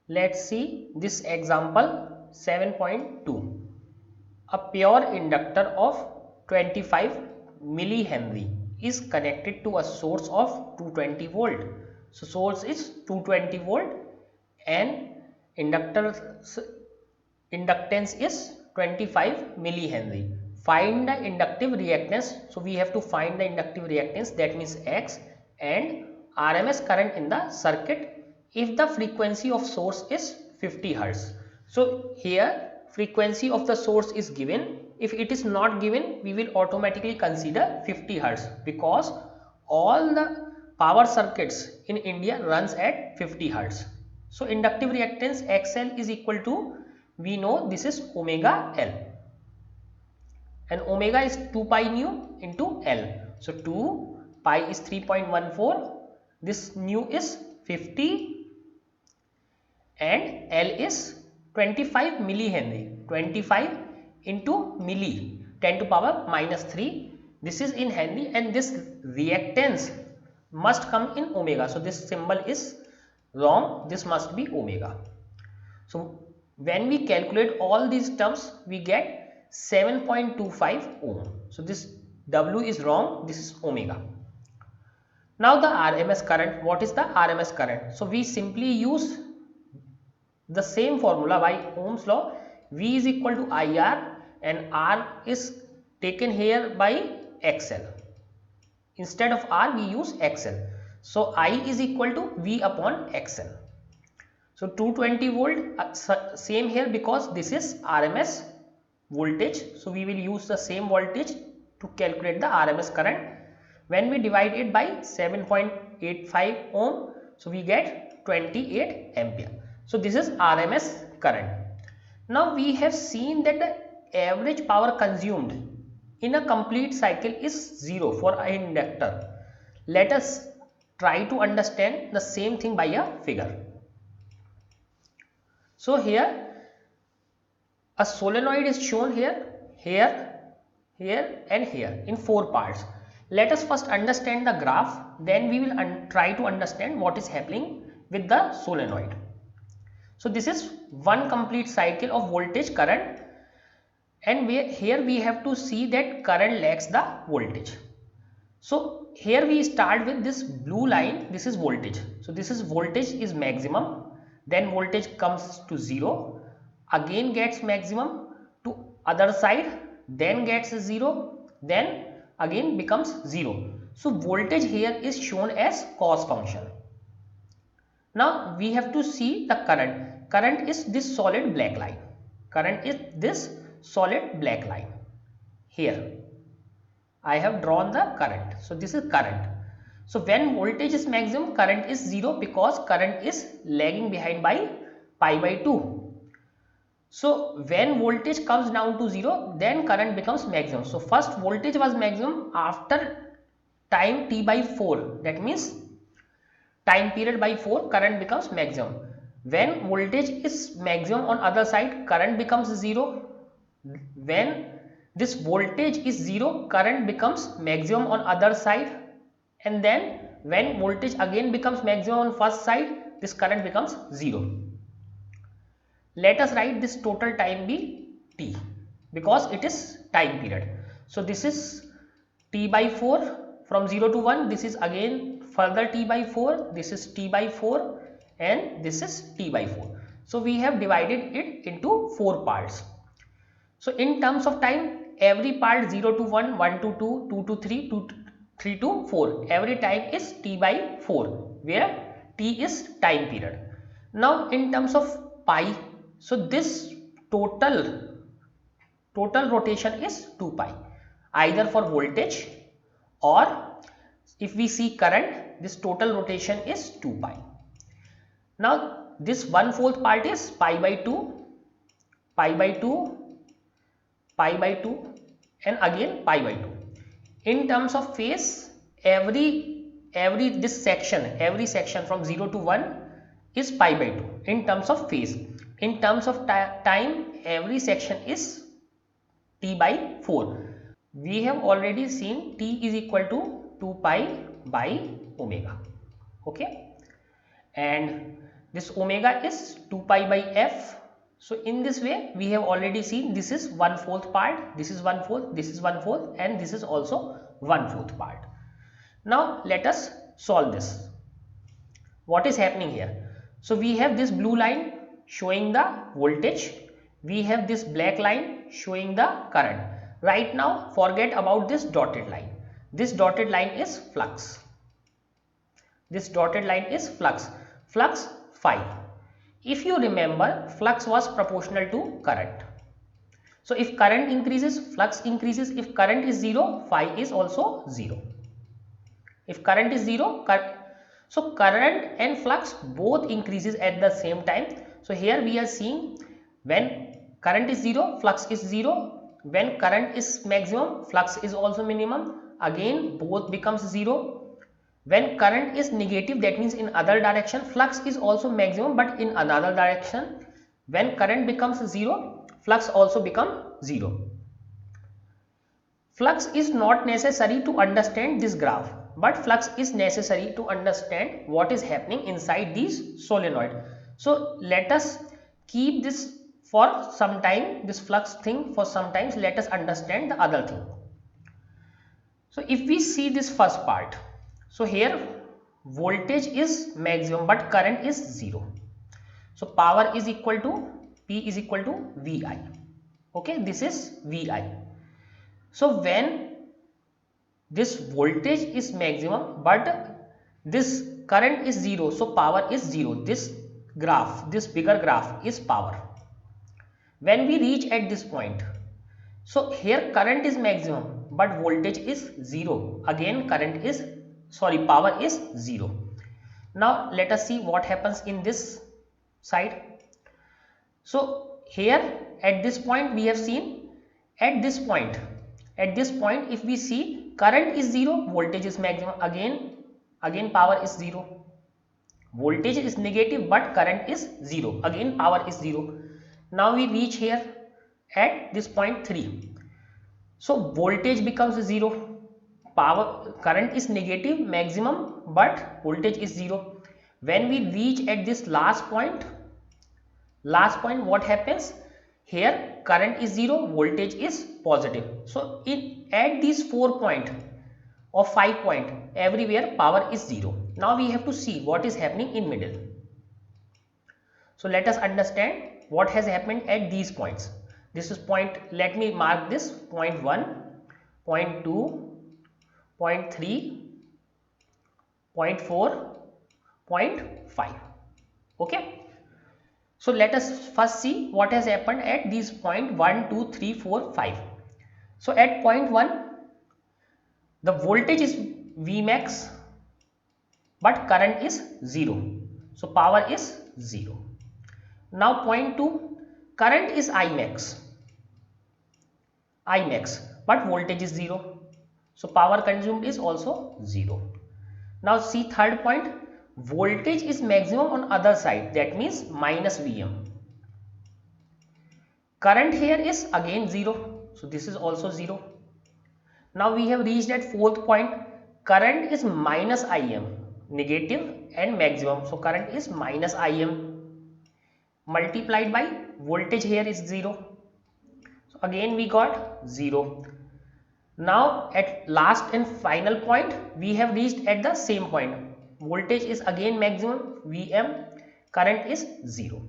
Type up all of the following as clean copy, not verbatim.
Let's see this example 7.2. A pure inductor of 25 millihenry is connected to a source of 220 volt. So source is 220 volt and inductance is 25 millihenry. Find the inductive reactance. So we have to find the inductive reactance, that means X, and RMS current in the circuit if the frequency of source is 50 Hz. So here frequency of the source is given. If it is not given, we will automatically consider 50 Hz because all the power circuits in India runs at 50 Hz. So inductive reactance XL is equal to, we know this is omega L, and omega is 2 pi nu into L. So 2 pi is 3.14, this nu is 50 and L is 25 millihenry. 25 into milli, 10 to power minus 3. This is in Henry and this reactance must come in omega. So this symbol is wrong. This must be omega. So when we calculate all these terms, we get 7.25 ohm. So this W is wrong. This is omega. Now the RMS current. What is the RMS current? So we simply use the same formula by Ohm's law. V is equal to IR and R is taken here by XL. Instead of R we use XL. So I is equal to V upon XL. So 220 volt, same here because this is RMS voltage. So we will use the same voltage to calculate the RMS current. When we divide it by 7.85 ohm, so we get 28 ampere. So this is RMS current. Now we have seen that the average power consumed in a complete cycle is 0 for an inductor. Let us try to understand the same thing by a figure. So here a solenoid is shown here, here, here and here in 4 parts. Let us first understand the graph, then we will try to understand what is happening with the solenoid. So this is one complete cycle of voltage current, and here we have to see that current lags the voltage. So here we start with this blue line, this is voltage. So this is voltage is maximum, then voltage comes to 0, again gets maximum to other side, then gets 0, then again becomes 0. So voltage here is shown as cos function. Now we have to see the current. Current is this solid black line. Current is this solid black line. Here I have drawn the current. So this is current. So when voltage is maximum, current is 0 because current is lagging behind by pi by 2. So when voltage comes down to 0, then current becomes maximum. So first voltage was maximum after time t by 4. That means time period by 4, current becomes maximum. When voltage is maximum on other side, current becomes 0. When this voltage is 0, current becomes maximum on other side, and then when voltage again becomes maximum on first side, this current becomes 0. Let us write this total time be t because it is time period. So this is t by 4 from 0 to 1, this is again further t by 4, this is t by 4 and this is t by 4. So we have divided it into 4 parts. So in terms of time, every part 0 to 1, 1 to 2, 2 to 3, 2 to 3 to 4, every time is t by 4 where t is time period. Now in terms of pi, so this total rotation is 2 pi either for voltage, or if we see current, this total rotation is 2 pi. Now this 1/4 part is pi by 2, pi by 2, pi by 2 and again pi by 2. In terms of phase, every section from 0 to 1 is pi by 2 in terms of phase. In terms of time, every section is t by 4. We have already seen t is equal to 2 pi by omega. Okay, and This omega is 2 pi by f. So in this way we have already seen this is 1/4 part, this is 1/4, this is 1/4, and this is also 1/4 part. Now let us solve this. What is happening here? So we have this blue line showing the voltage, we have this black line showing the current. Right now forget about this dotted line. This dotted line is flux. This dotted line is flux, flux phi. If you remember, flux was proportional to current. So if current increases, flux increases. If current is 0, phi is also 0. If current is 0, so current and flux both increases at the same time. So here we are seeing when current is 0, flux is 0. When current is maximum, flux is also minimum. Again both becomes 0. When current is negative, that means in other direction, flux is also maximum but in another direction. When current becomes 0, flux also becomes 0. Flux is not necessary to understand this graph, but flux is necessary to understand what is happening inside these solenoid. So let us keep this for some time, this flux thing for some time. Let us understand the other thing. So if we see this first part, so here voltage is maximum but current is 0. So power is equal to P is equal to VI. Okay, this is VI. So when this voltage is maximum but this current is 0, so power is 0. This graph, this bigger graph is power. When we reach at this point, so here current is maximum but voltage is 0. Again current is power is 0. Now let us see what happens in this side. So here at this point we have seen, at this point if we see current is 0, voltage is maximum. Again power is 0. Voltage is negative but current is 0. Again power is 0. Now we reach here at this point 3. So voltage becomes 0, current is negative maximum but voltage is 0. When we reach at this last point what happens? Here current is 0, voltage is positive. So at these 4 point or 5 point, everywhere power is 0. Now we have to see what is happening in middle. So let us understand what has happened at these points. This is point, let me mark this point 1, point 2, point 3, point 4, point 5. Okay. So let us first see what has happened at these point 1, 2, 3, 4, 5. So at point 1, the voltage is Vmax but current is 0. So power is 0. Now point 2, current is Imax but voltage is 0. So power consumed is also 0. Now see third point, voltage is maximum on other side, that means minus Vm. Current here is again 0. So this is also 0. Now we have reached at fourth point, current is minus Im, negative and maximum. So current is minus Im multiplied by voltage here is 0. So again we got 0. Now at last and final point we have reached at the same point. Voltage is again maximum Vm, current is 0.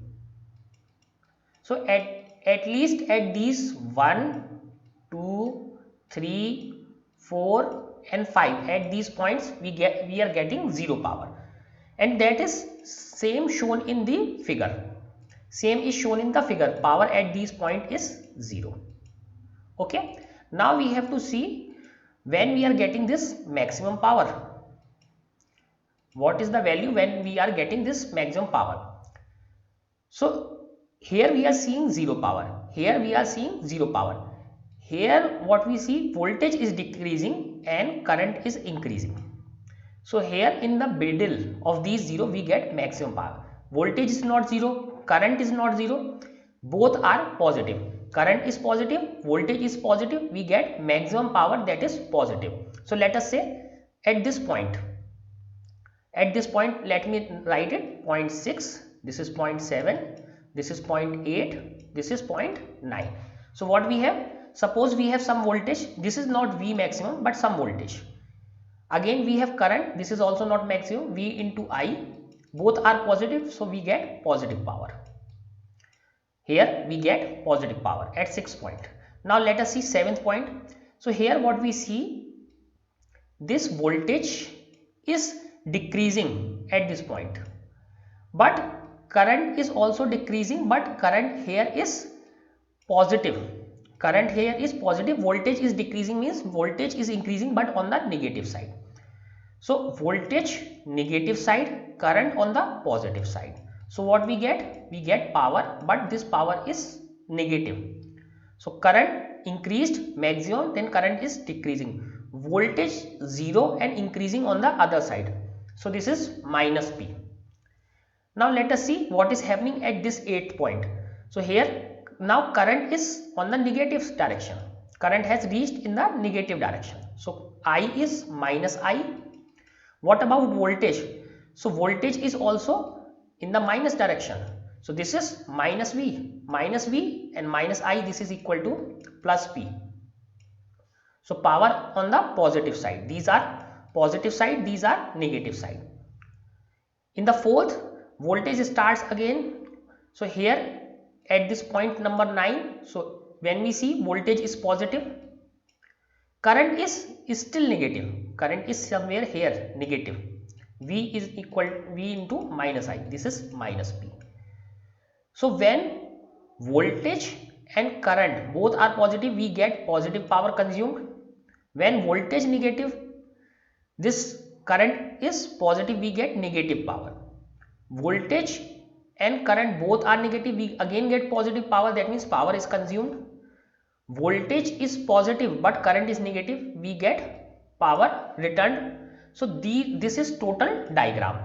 So at least at these 1, 2, 3, 4 and 5, at these points we are getting 0 power, and that is same shown in the figure. Same is shown in the figure. Power at these point is 0. Okay. Now we have to see when we are getting this maximum power. What is the value when we are getting this maximum power? So here we are seeing 0 power. Here we are seeing 0 power. Here what we see, voltage is decreasing and current is increasing. So here in the middle of these 0 we get maximum power. Voltage is not 0, current is not 0, both are positive. Current is positive, voltage is positive, we get maximum power, that is positive. So let us say at this point let me write it 0.6, this is 0.7, this is 0.8, this is 0.9. So what we have, suppose we have some voltage, this is not V maximum but some voltage. Again we have current, this is also not maximum, V into I, both are positive, so we get positive power. Here we get positive power at 6 point. Now let us see 7th point. So here what we see, this voltage is decreasing at this point, but current is also decreasing, but current here is positive. Current here is positive, voltage is decreasing means voltage is increasing but on the negative side. So voltage negative side, current on the positive side. So what we get power, but this power is negative. So current increased maximum, then current is decreasing. Voltage 0 and increasing on the other side. So this is minus P. Now let us see what is happening at this 8th point. So here now current is on the negative direction. Current has reached in the negative direction. So I is minus I. What about voltage? So voltage is also in the minus direction. So this is minus V and minus I, this is equal to plus P. So power on the positive side. These are positive side, these are negative side. In the 4th, voltage starts again. So here at this point number 9, so when we see voltage is positive, current is still negative. Current is somewhere here negative. V is equal V into minus I. This is minus P. So when voltage and current both are positive, we get positive power consumed. When voltage negative, this current is positive, we get negative power. Voltage and current both are negative, we again get positive power, that means power is consumed. Voltage is positive but current is negative, we get power returned. So this is total diagram.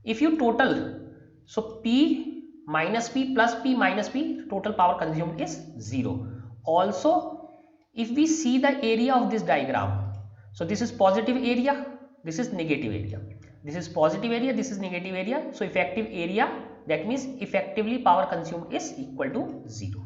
If you total, so P minus P plus P minus P, total power consumed is 0. Also, if we see the area of this diagram, so this is positive area, this is negative area. This is positive area, this is negative area. So effective area, that means effectively power consumed is equal to 0.